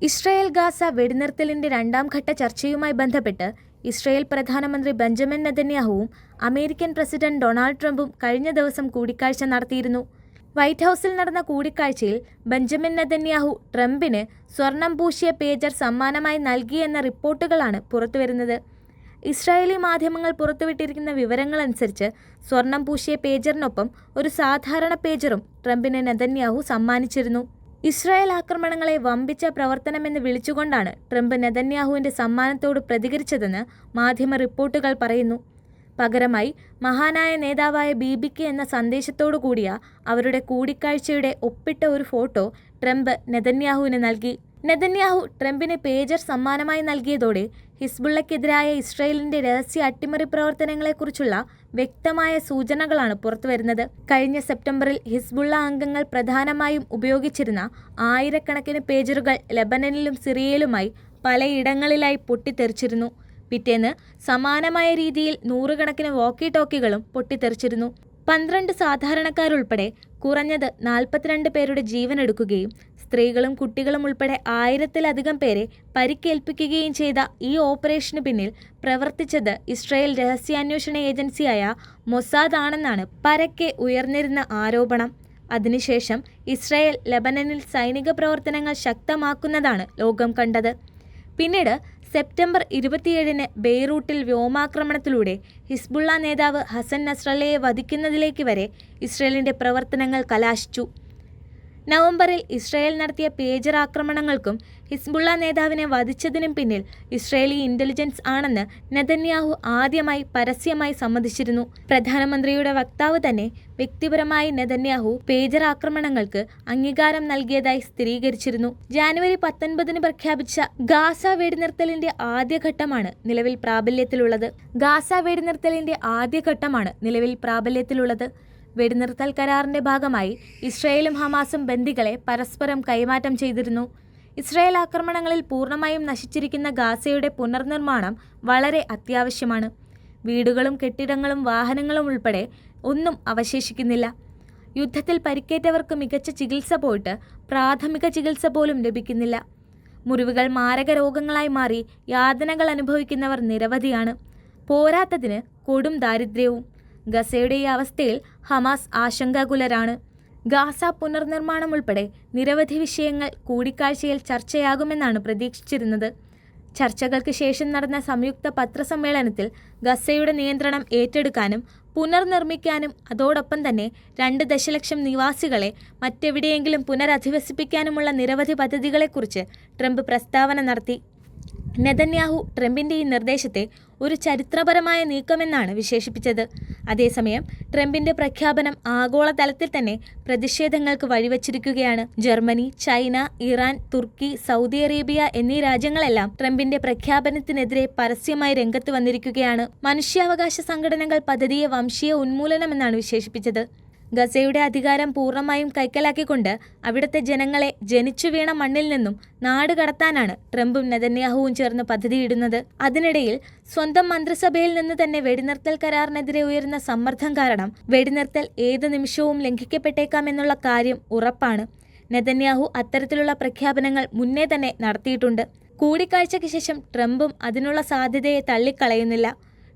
Israel Gaza വെടിനിർത്തലിന്റെ രണ്ടാം ഘട്ട ചർച്ചയുമായി ബന്ധപ്പെട്ട് ഇസ്രായേൽ പ്രധാനമന്ത്രി ബെഞ്ചമിൻ നെതന്യാഹുവും അമേരിക്കൻ പ്രസിഡന്റ് ഡൊണാൾഡ് ട്രംപും കഴിഞ്ഞ ദിവസം കൂടിക്കാഴ്ച നടത്തിയിരുന്നു. വൈറ്റ് ഹൗസിൽ നടന്ന കൂടിക്കാഴ്ചയിൽ ബെഞ്ചമിൻ നെതന്യാഹു ട്രംപിന് സ്വർണം പൂശിയ പേജർ സമ്മാനമായി നൽകിയെന്ന റിപ്പോർട്ടുകളാണ് പുറത്തുവരുന്നത്. ഇസ്രായേലി മാധ്യമങ്ങൾ പുറത്തുവിട്ടിരിക്കുന്ന വിവരങ്ങളനുസരിച്ച് സ്വർണം പൂശിയ പേജറിനൊപ്പം ഒരു സാധാരണ പേജറും ട്രംപിന് നെതന്യാഹു സമ്മാനിച്ചിരുന്നു. ഇസ്രായേൽ ആക്രമണങ്ങളെ വമ്പിച്ച പ്രവർത്തനമെന്ന് വിളിച്ചുകൊണ്ടാണ് ട്രംപ് നെതന്യാഹുവിൻ്റെ സമ്മാനത്തോട് പ്രതികരിച്ചതെന്ന് മാധ്യമ റിപ്പോർട്ടുകൾ പറയുന്നു. പകരമായി മഹാനായ നേതാവായ ബീബിക്ക് എന്ന സന്ദേശത്തോടു കൂടിയ അവരുടെ കൂടിക്കാഴ്ചയുടെ ഒപ്പിട്ട ഒരു ഫോട്ടോ ട്രംപ് നെതന്യാഹുവിന് നൽകി. നെതന്യാഹു ട്രംപിന് പേജർ സമ്മാനമായി നൽകിയതോടെ ഹിസ്ബുള്ളക്കെതിരായ ഇസ്രായേലിന്റെ രഹസ്യ അട്ടിമറി പ്രവർത്തനങ്ങളെക്കുറിച്ചുള്ള വ്യക്തമായ സൂചനകളാണ് പുറത്തുവരുന്നത്. കഴിഞ്ഞ സെപ്റ്റംബറിൽ ഹിസ്ബുള്ള അംഗങ്ങൾ പ്രധാനമായും ഉപയോഗിച്ചിരുന്ന ആയിരക്കണക്കിന് പേജറുകൾ ലെബനനിലും സിറിയയിലുമായി പലയിടങ്ങളിലായി പൊട്ടിത്തെറിച്ചിരുന്നു. പിറ്റേന്ന് സമാനമായ രീതിയിൽ നൂറുകണക്കിന് വോക്കി ടോക്കികളും പൊട്ടിത്തെറിച്ചിരുന്നു. 12 സാധാരണക്കാരുൾപ്പെടെ കുറഞ്ഞത് 42 പേരുടെ ജീവനെടുക്കുകയും സ്ത്രീകളും കുട്ടികളും ഉൾപ്പെടെ 1000-ലധികം പേരെ പരിക്കേൽപ്പിക്കുകയും ചെയ്ത ഈ ഓപ്പറേഷന് പിന്നിൽ പ്രവർത്തിച്ചത് ഇസ്രായേൽ രഹസ്യാന്വേഷണ ഏജൻസിയായ മൊസാദ് ആണെന്നാണ് പരക്കെ ഉയർന്നിരുന്ന ആരോപണം. അതിനുശേഷം ഇസ്രായേൽ ലെബനനിൽ സൈനിക പ്രവർത്തനങ്ങൾ ശക്തമാക്കുന്നതാണ് ലോകം കണ്ടത്. പിന്നീട് സെപ്റ്റംബർ 27-ന് ബെയ്റൂട്ടിൽ വ്യോമാക്രമണത്തിലൂടെ ഹിസ്ബുള്ള നേതാവ് ഹസൻ നസ്രല്ലയെ വധിക്കുന്നതിലേക്ക് വരെ ഇസ്രായേലിൻ്റെ പ്രവർത്തനങ്ങൾ കലാശിച്ചു. നവംബറിൽ ഇസ്രായേൽ നടത്തിയ പേജർ ആക്രമണങ്ങൾക്കും ഹിസ്ബുള്ള നേതാവിനെ വധിച്ചതിനും പിന്നിൽ ഇസ്രായേലി ഇന്റലിജൻസ് ആണെന്ന് നെതന്യാഹു ആദ്യമായി പരസ്യമായി സമ്മതിച്ചിരുന്നു. പ്രധാനമന്ത്രിയുടെ വക്താവ് തന്നെ വ്യക്തിപരമായി നെതന്യാഹു പേജർ ആക്രമണങ്ങൾക്ക് അംഗീകാരം നൽകിയതായി സ്ഥിരീകരിച്ചിരുന്നു. ജാനുവരി 19-ന് പ്രഖ്യാപിച്ച ഗാസ വെടിനിർത്തലിന്റെ ആദ്യഘട്ടമാണ് നിലവിൽ പ്രാബല്യത്തിലുള്ളത്. വെടിനിർത്തൽ കരാറിന്റെ ഭാഗമായി ഇസ്രായേലും ഹമാസും ബന്ദികളെ പരസ്പരം കൈമാറ്റം ചെയ്തിരുന്നു. ഇസ്രായേൽ ആക്രമണങ്ങളിൽ പൂർണ്ണമായും നശിച്ചിരിക്കുന്ന ഗാസയുടെ പുനർനിർമ്മാണം വളരെ അത്യാവശ്യമാണ്. വീടുകളും കെട്ടിടങ്ങളും വാഹനങ്ങളും ഉൾപ്പെടെ ഒന്നും അവശേഷിക്കുന്നില്ല. യുദ്ധത്തിൽ പരിക്കേറ്റവർക്ക് മികച്ച ചികിത്സ പോയിട്ട് പ്രാഥമിക ചികിത്സ പോലും ലഭിക്കുന്നില്ല. മുറിവുകൾ മാരക രോഗങ്ങളായി മാറി യാതനകൾ അനുഭവിക്കുന്നവർ നിരവധിയാണ്. പോരാത്തതിന് കൊടും ദാരിദ്ര്യവും. ഗസയുടെ ഈ അവസ്ഥയിൽ ഹമാസ് ആശങ്കാകുലരാണ്. ഗാസ പുനർനിർമ്മാണം ഉൾപ്പെടെ നിരവധി വിഷയങ്ങൾ കൂടിക്കാഴ്ചയിൽ ചർച്ചയാകുമെന്നാണ് പ്രതീക്ഷിച്ചിരുന്നത്. ചർച്ചകൾക്ക് ശേഷം നടന്ന സംയുക്ത പത്രസമ്മേളനത്തിൽ ഗസയുടെ നിയന്ത്രണം ഏറ്റെടുക്കാനും പുനർനിർമ്മിക്കാനും അതോടൊപ്പം തന്നെ 2 ദശലക്ഷം നിവാസികളെ മറ്റെവിടെയെങ്കിലും പുനരധിവസിപ്പിക്കാനുമുള്ള നിരവധി പദ്ധതികളെക്കുറിച്ച് ട്രംപ് പ്രസ്താവന നടത്തി. നെതന്യാഹു ട്രംപിൻ്റെ ഈ നിർദ്ദേശത്തെ ഒരു ചരിത്രപരമായ നീക്കമെന്നാണ് വിശേഷിപ്പിച്ചത്. അതേസമയം ട്രംപിൻ്റെ പ്രഖ്യാപനം ആഗോളതലത്തിൽ തന്നെ പ്രതിഷേധങ്ങൾക്ക് വഴിവച്ചിരിക്കുകയാണ്. ജർമ്മനി, ചൈന, ഇറാൻ, തുർക്കി, സൗദി അറേബ്യ എന്നീ രാജ്യങ്ങളെല്ലാം ട്രംപിൻ്റെ പ്രഖ്യാപനത്തിനെതിരെ പരസ്യമായി രംഗത്ത് വന്നിരിക്കുകയാണ്. മനുഷ്യാവകാശ സംഘടനകൾ പദ്ധതിയെ വംശീയ ഉന്മൂലനമെന്നാണ് വിശേഷിപ്പിച്ചത്. ഗസയുടെ അധികാരം പൂർണ്ണമായും കൈക്കലാക്കിക്കൊണ്ട് അവിടുത്തെ ജനങ്ങളെ ജനിച്ചു വീണ മണ്ണിൽ നിന്നും നാട് കടത്താനാണ് ട്രംപും നെതന്യാഹുവും ചേർന്ന് പദ്ധതിയിടുന്നത്. അതിനിടയിൽ സ്വന്തം മന്ത്രിസഭയിൽ നിന്ന് തന്നെ വെടിനിർത്തൽ കരാറിനെതിരെ ഉയരുന്ന സമ്മർദ്ദം കാരണം വെടിനിർത്തൽ ഏത് നിമിഷവും ലംഘിക്കപ്പെട്ടേക്കാമെന്നുള്ള കാര്യം ഉറപ്പാണ്. നെതന്യാഹു അത്തരത്തിലുള്ള പ്രഖ്യാപനങ്ങൾ മുന്നേ തന്നെ നടത്തിയിട്ടുണ്ട്. കൂടിക്കാഴ്ചയ്ക്ക് ശേഷം ട്രംപും അതിനുള്ള സാധ്യതയെ തള്ളിക്കളയുന്നില്ല.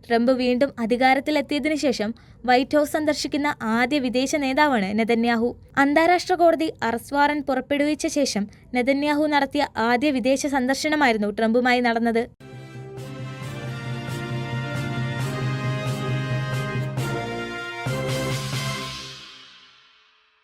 ട്രംപ് വീണ്ടും അധികാരത്തിലെത്തിയതിനു ശേഷം വൈറ്റ് ഹൗസ് സന്ദർശിക്കുന്ന ആദ്യ വിദേശ നേതാവാണ് നെതന്യാഹു. അന്താരാഷ്ട്ര കോടതി അറസ്റ്റ് വാറന്റ് പുറപ്പെടുവിച്ച ശേഷം നെതന്യാഹു നടത്തിയ ആദ്യ വിദേശ സന്ദർശനമായിരുന്നു ട്രംപുമായി നടന്നത്.